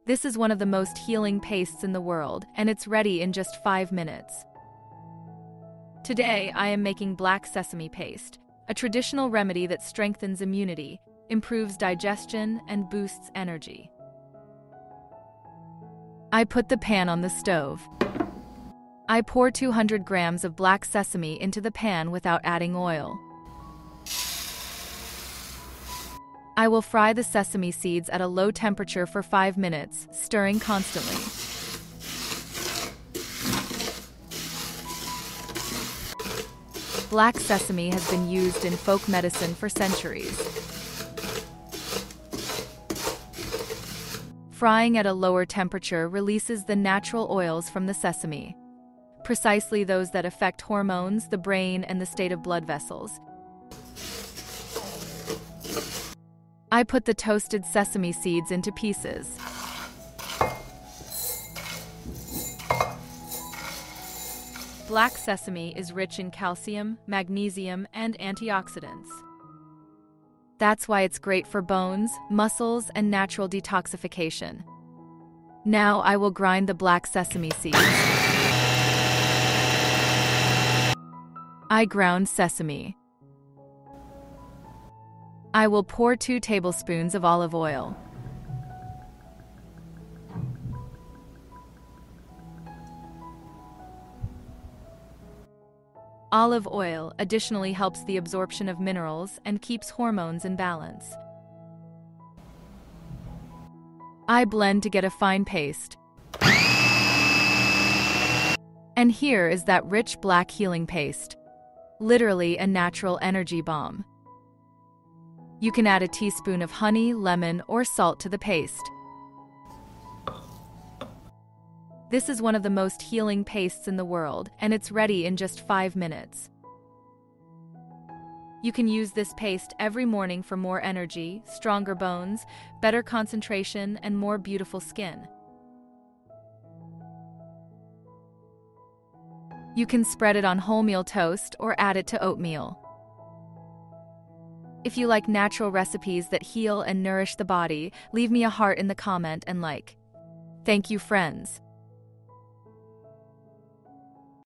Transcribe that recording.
This is one of the most healing pastes in the world, and it's ready in just 5 minutes. Today, I am making black sesame paste, a traditional remedy that strengthens immunity, improves digestion, and boosts energy. I put the pan on the stove. I pour 200 grams of black sesame into the pan without adding oil. I will fry the sesame seeds at a low temperature for 5 minutes, stirring constantly. Black sesame has been used in folk medicine for centuries. Frying at a lower temperature releases the natural oils from the sesame, precisely those that affect hormones, the brain, and the state of blood vessels. I put the toasted sesame seeds into pieces. Black sesame is rich in calcium, magnesium, and antioxidants. That's why it's great for bones, muscles, and natural detoxification. Now I will grind the black sesame seeds. I ground sesame. I will pour 2 tablespoons of olive oil. Olive oil additionally helps the absorption of minerals and keeps hormones in balance. I blend to get a fine paste. And here is that rich black healing paste. Literally a natural energy bomb. You can add a teaspoon of honey, lemon, or salt to the paste. This is one of the most healing pastes in the world, and it's ready in just 5 minutes. You can use this paste every morning for more energy, stronger bones, better concentration, and more beautiful skin. You can spread it on wholemeal toast or add it to oatmeal. If you like natural recipes that heal and nourish the body, leave me a heart in the comment and like. Thank you, friends.